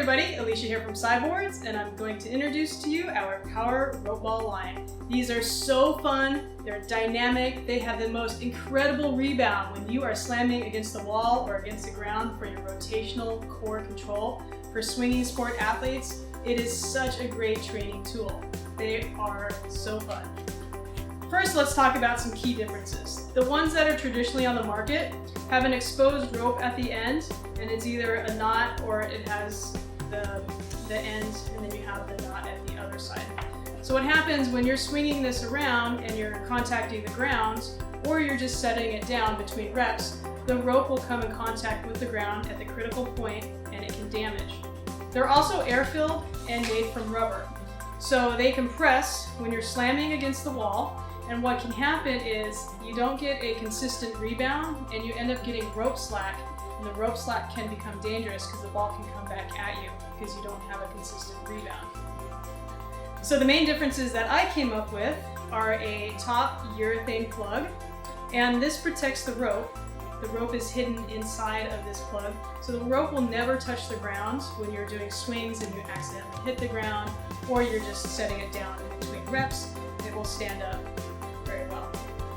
everybody, Elysia here from Cyboards, and I'm going to introduce to you our Power Rope Ball line. These are so fun, they're dynamic, they have the most incredible rebound when you are slamming against the wall or against the ground for your rotational core control. For swinging sport athletes, it is such a great training tool. They are so fun. First, let's talk about some key differences. The ones that are traditionally on the market have an exposed rope at the end, and it's either a knot or it has the end, and then you have the knot at the other side. So what happens when you're swinging this around and you're contacting the ground, or you're just setting it down between reps, the rope will come in contact with the ground at the critical point and it can damage. They're also air-filled and made from rubber. So they compress when you're slamming against the wall, and what can happen is you don't get a consistent rebound and you end up getting rope slack, and the rope slack can become dangerous because the ball can come back at you because you don't have a consistent rebound. So the main differences that I came up with are a top urethane plug, and this protects the rope. The rope is hidden inside of this plug, so the rope will never touch the ground when you're doing swings and you accidentally hit the ground, or you're just setting it down in between reps. It will stand up very well.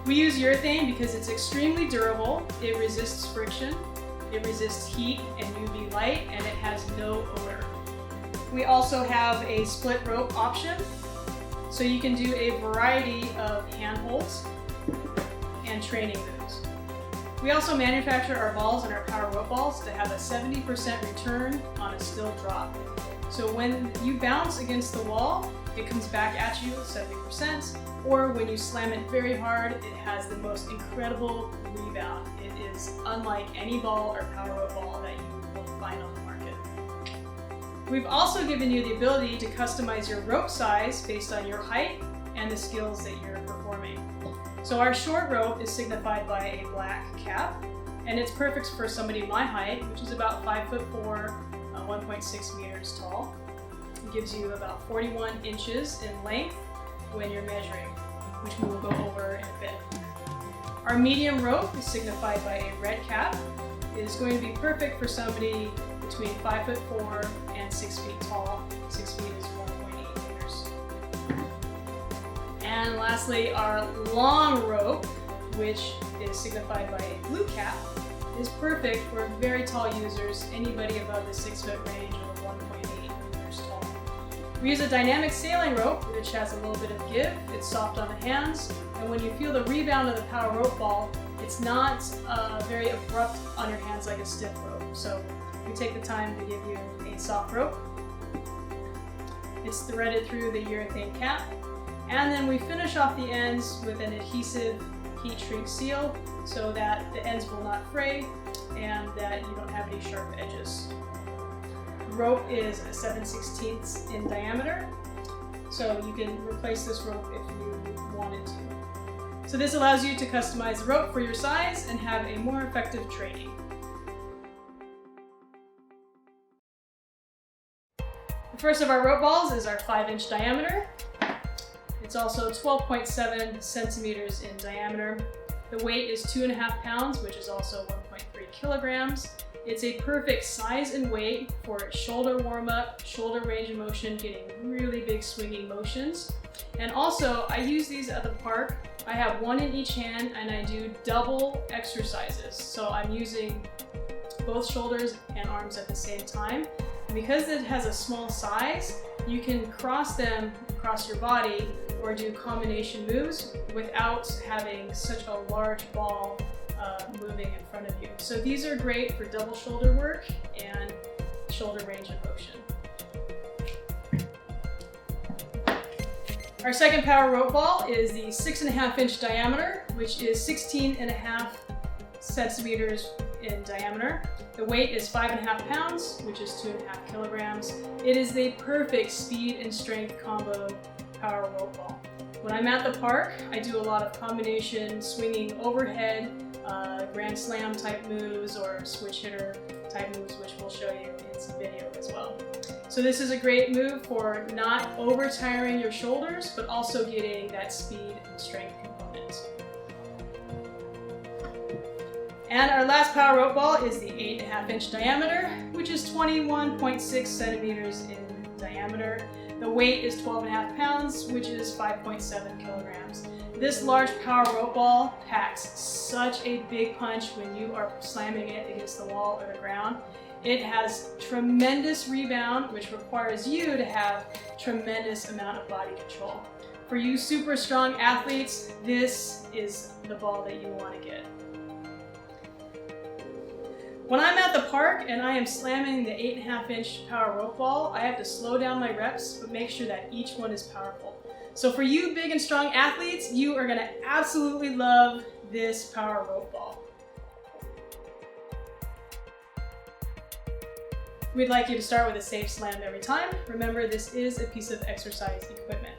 We use urethane because it's extremely durable, it resists friction, it resists heat and UV light, and it has no odor. We also have a split rope option, so you can do a variety of handholds and training moves. We also manufacture our balls and our power rope balls to have a 70% return on a still drop. So when you bounce against the wall, it comes back at you 70%, or when you slam it very hard, it has the most incredible rebound. It is unlike any ball or power rope ball that you will find on the market. We've also given you the ability to customize your rope size based on your height and the skills that you're performing. So our short rope is signified by a black cap, and it's perfect for somebody my height, which is about 5'4", 1.6 meters tall. It gives you about 41 inches in length when you're measuring, which we will go over in a bit. Our medium rope is signified by a red cap. It is going to be perfect for somebody between 5'4" and 6 feet tall. 6 feet is 1.8 meters. And lastly, our long rope, which is signified by a blue cap, is perfect for very tall users, anybody above the 6 foot range of 1.8 meters tall. We use a dynamic sailing rope, which has a little bit of give. It's soft on the hands, and when you feel the rebound of the power rope ball, it's not very abrupt on your hands like a stiff rope. So we take the time to give you a soft rope. It's threaded through the urethane cap, and then we finish off the ends with an adhesive heat shrink seal so that the ends will not fray and that you don't have any sharp edges. The rope is 7/16 in diameter, so you can replace this rope if you wanted to. So this allows you to customize the rope for your size and have a more effective training. The first of our rope balls is our 5-inch diameter. It's also 12.7 centimeters in diameter. The weight is 2.5 pounds, which is also 1.3 kilograms. It's a perfect size and weight for shoulder warm-up, shoulder range of motion, getting really big swinging motions. And also, I use these at the park. I have one in each hand and I do double exercises. So I'm using both shoulders and arms at the same time. And because it has a small size, you can cross them across your body or do combination moves without having such a large ball moving in front of you. So these are great for double shoulder work and shoulder range of motion. Our second power rope ball is the 6.5-inch diameter, which is 16.5 centimeters in diameter. The weight is 5.5 pounds, which is 2.5 kilograms. It is the perfect speed and strength combo power rope ball. When I'm at the park, I do a lot of combination swinging overhead, grand slam type moves or switch hitter type moves, which we'll show you in some video as well. So this is a great move for not over tiring your shoulders, but also getting that speed and strength component. And our last power rope ball is the 8.5-inch diameter, which is 21.6 centimeters in diameter. The weight is 12.5 pounds, which is 5.7 kilograms. This large power rope ball packs such a big punch when you are slamming it against the wall or the ground. It has tremendous rebound, which requires you to have tremendous amount of body control. For you super strong athletes, this is the ball that you want to get. When I'm at the park and I am slamming the 8.5-inch power rope ball, I have to slow down my reps, but make sure that each one is powerful. So for you big and strong athletes, you are going to absolutely love this power rope ball. We'd like you to start with a safe slam every time. Remember, this is a piece of exercise equipment.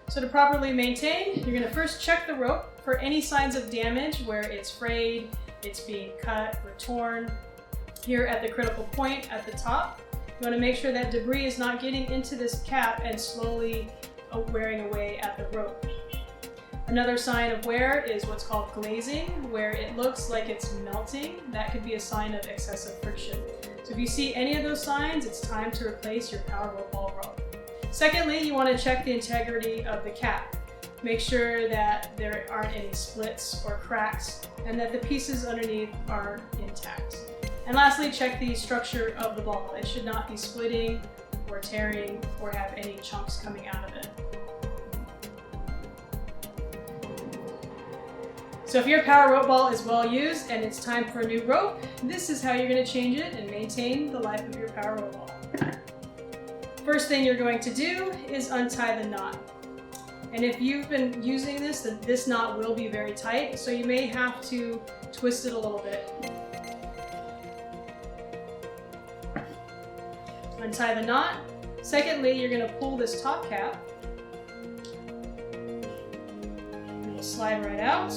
So to properly maintain, you're going to first check the rope for any signs of damage where it's frayed, it's being cut or torn. Here at the critical point at the top, you want to make sure that debris is not getting into this cap and slowly wearing away at the rope. Another sign of wear is what's called glazing, where it looks like it's melting. That could be a sign of excessive friction. So if you see any of those signs, it's time to replace your power rope ball rope. Secondly, you want to check the integrity of the cap. Make sure that there aren't any splits or cracks and that the pieces underneath are intact. And lastly, check the structure of the ball. It should not be splitting or tearing or have any chunks coming out of it. So if your power rope ball is well used and it's time for a new rope, this is how you're going to change it and maintain the life of your power rope ball. First thing you're going to do is untie the knot. And if you've been using this, then this knot will be very tight, so you may have to twist it a little bit. Untie the knot. Secondly, you're going to pull this top cap. It'll slide right out.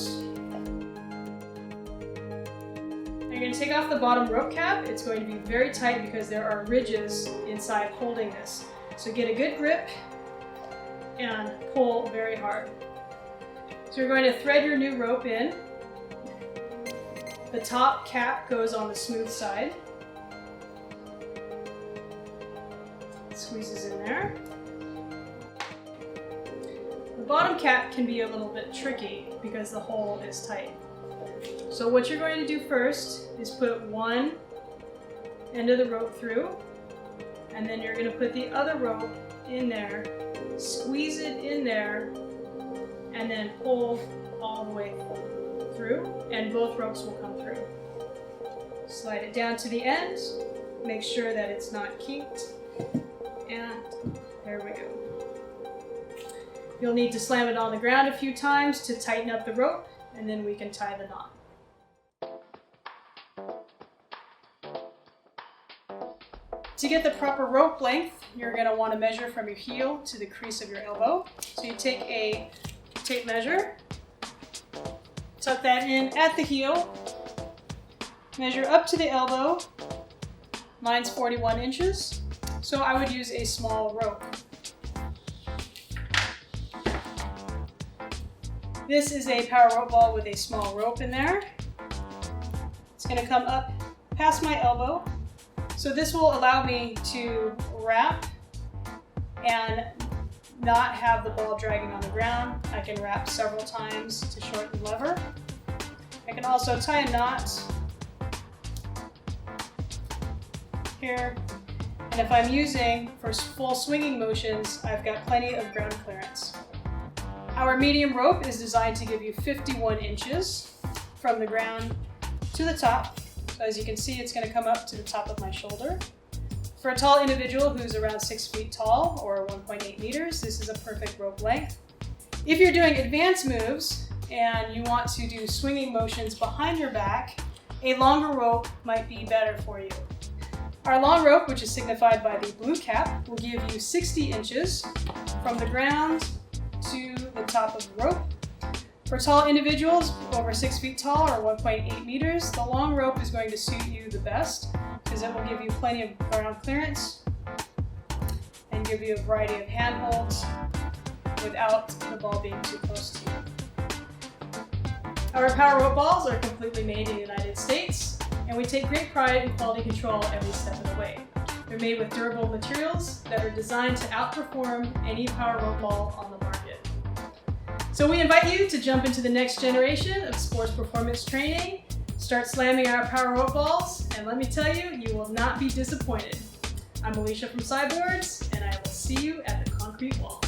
You're going to take off the bottom rope cap. It's going to be very tight because there are ridges inside holding this. So get a good grip and pull very hard. So you're going to thread your new rope in. The top cap goes on the smooth side. It squeezes in there. The bottom cap can be a little bit tricky because the hole is tight. So what you're going to do first is put one end of the rope through, and then you're going to put the other rope in there, squeeze it in there, and then pull all the way through, and both ropes will come through. Slide it down to the end, make sure that it's not kinked, and there we go. You'll need to slam it on the ground a few times to tighten up the rope, and then we can tie the knot. To get the proper rope length, you're going to want to measure from your heel to the crease of your elbow. So you take a tape measure, tuck that in at the heel, measure up to the elbow. Mine's 41 inches, so I would use a small rope. This is a power rope ball with a small rope in there. It's going to come up past my elbow. So this will allow me to wrap and not have the ball dragging on the ground. I can wrap several times to shorten the lever. I can also tie a knot here. And if I'm using for full swinging motions, I've got plenty of ground clearance. Our medium rope is designed to give you 51 inches from the ground to the top. So as you can see, it's going to come up to the top of my shoulder. For a tall individual who's around 6 feet tall or 1.8 meters, this is a perfect rope length. If you're doing advanced moves and you want to do swinging motions behind your back, a longer rope might be better for you. Our long rope, which is signified by the blue cap, will give you 60 inches from the ground to the top of the rope. For tall individuals over 6 feet tall or 1.8 meters, the long rope is going to suit you the best because it will give you plenty of ground clearance and give you a variety of handholds without the ball being too close to you. Our power rope balls are completely made in the United States, and we take great pride in quality control every step of the way. They're made with durable materials that are designed to outperform any power rope ball on the market. So we invite you to jump into the next generation of sports performance training, start slamming our power rope balls, and let me tell you, you will not be disappointed. I'm Elysia from Cyboards, and I will see you at the concrete wall.